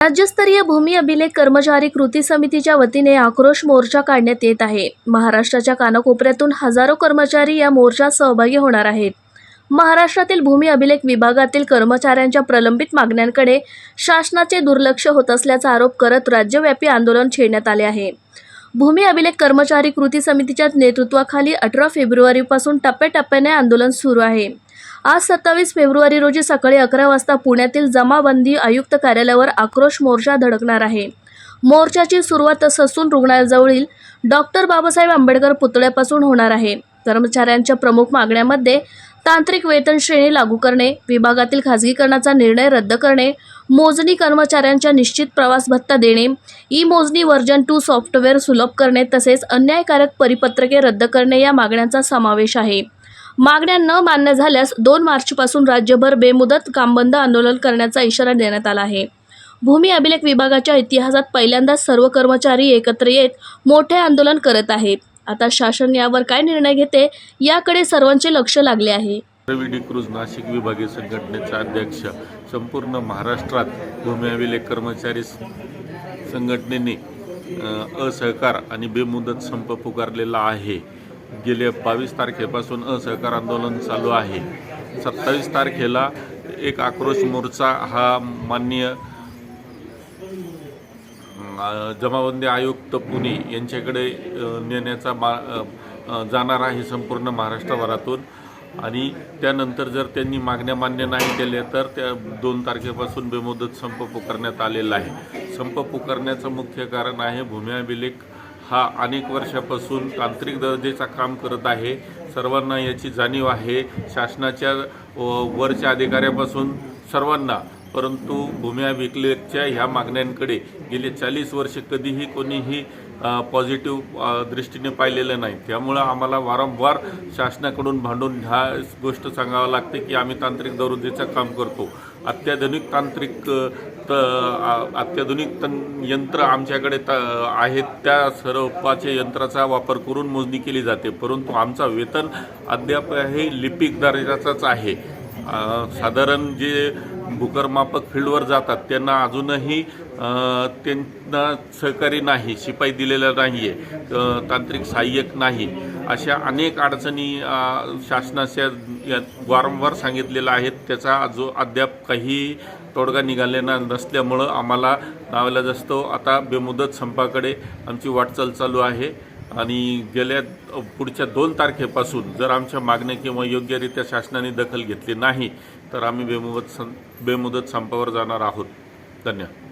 राज्यस्तरीय भूमी अभिलेख कर्मचारी कृती समितीच्या वतीने आक्रोश मोर्चा काढण्यात येत आहे। महाराष्ट्राच्या कानाकोपऱ्यातून हजारो कर्मचारी या मोर्चात सहभागी होणार आहेत। महाराष्ट्रातील भूमी अभिलेख विभागातील कर्मचाऱ्यांच्या प्रलंबित मागण्यांकडे शासनाचे दुर्लक्ष होत असल्याचा आरोप करत राज्यव्यापी आंदोलन छेडण्यात आले आहे। भूमी अभिलेख कर्मचारी कृती समितीच्या नेतृत्वाखाली 18 फेब्रुवारीपासून टप्प्याटप्प्याने आंदोलन सुरू आहे। आज 27 फेब्रुवारी रोजी सकाळी 11 वाजता पुण्यातील जमाबंदी आयुक्त कार्यालयावर आक्रोश मोर्चा धडकणार आहे। मोर्चाची सुरुवात ससून रुग्णालयाजवळील डॉक्टर बाबासाहेब आंबेडकर पुतळ्यापासून होणार आहे। कर्मचाऱ्यांच्या प्रमुख मागण्यांमध्ये तांत्रिक वेतन श्रेणी लागू करणे, विभागातील खाजगीकरणाचा निर्णय रद्द करणे, मोजणी कर्मचाऱ्यांच्या निश्चित प्रवास भत्ता देणे, ई-मोजणी व्हर्जन 2 सॉफ्टवेअर सुलभ करणे तसेच अन्यायकारक परिपत्रके रद्द करणे या मागण्यांचा समावेश आहे। मागण्या न मान्य झाल्यास 2 मार्चपासून राज्यभर बेमुदत कामबंद आंदोलन करण्याचा इशारा देण्यात आला आहे। भूमी अभिलेख विभागाच्या इतिहासात पहिल्यांदाच सर्व कर्मचारी एकत्र येत मोठे आंदोलन करत आहेत। आता शासन यावर काय निर्णय घेते याकडे सर्वांचे लक्ष लागले आहे। रवी क्रूज नाशिक विभागीय संघटनेचे अध्यक्ष, संपूर्ण महाराष्ट्रात भूमी अभिलेख कर्मचारी संघटनेने असहकार आणि बेमुदत संप पुकारलेला आहे। गेल्या 22 तारखेपासून असहकार आंदोलन चालू आहे। 27 तारखेला एक आक्रोश मोर्चा हा माननीय जमाबंदी आयुक्त पुणे यांच्याकडे नेण्याचा जाणार आहे संपूर्ण महाराष्ट्रभरातून। आणि त्यानंतर जर त्यांनी मागण्या मान्य नाही केल्या तर त्या 2 तारखेपासून बेमुदत संप पुकारण्यात आलेला आहे। संप पुकारण्याचं मुख्य कारण आहे भूमी अभिलेख हा अनेक वर्षापासून तांत्रिक दर्जाचा काम करत आहे। सर्वांना याची जाणीव आहे, शासनाच्या वरच्या अधिकाऱ्यापासून सर्वांना। परंतु भूमी अभिलेखच्या ह्या मागण्यांकडे गेले 40 वर्ष कधीही कोणीही पॉझिटिव्ह दृष्टीने पाहिलेलं नाही। त्यामुळं आम्हाला वारंवार शासनाकडून भांडून ह्या गोष्ट सांगावं लागते की आम्ही तांत्रिक दर्जाचं काम करतो। अत्याधुनिक यंत्र आमच्याकडे आहेत, त्या सर्वाचे यंत्राचा वापर करून मोजणी केली जाते। परंतु आमचा वेतन अद्याप हे लिपिक दर्जाचाच आहे। साधारण जे भूकरमापक फील्डवर जातात त्यांना अजूनही त्यांना सहकारी नाही, शिपाई दिलेला नाही आहे, तांत्रिक सहाय्यक नाही, अशा अनेक अडचणी शासनाच्या वारंवार सांगितलेल्या आहेत। त्याचा अद्याप काही तोडगा निघालेला नसल्यामुळं आम्हाला नावालाजस्तो आता बेमुदत संपाकडे आमची वाटचाल चालू आहे। आणि पुढच्या 2 तारखेपासून जर आमच्या मागण्या किंवा योग्यरित्या शासनाने दखल घेतली नाही तर आम्ही बेमुदत संपावर जाणार आहोत। धन्यवाद।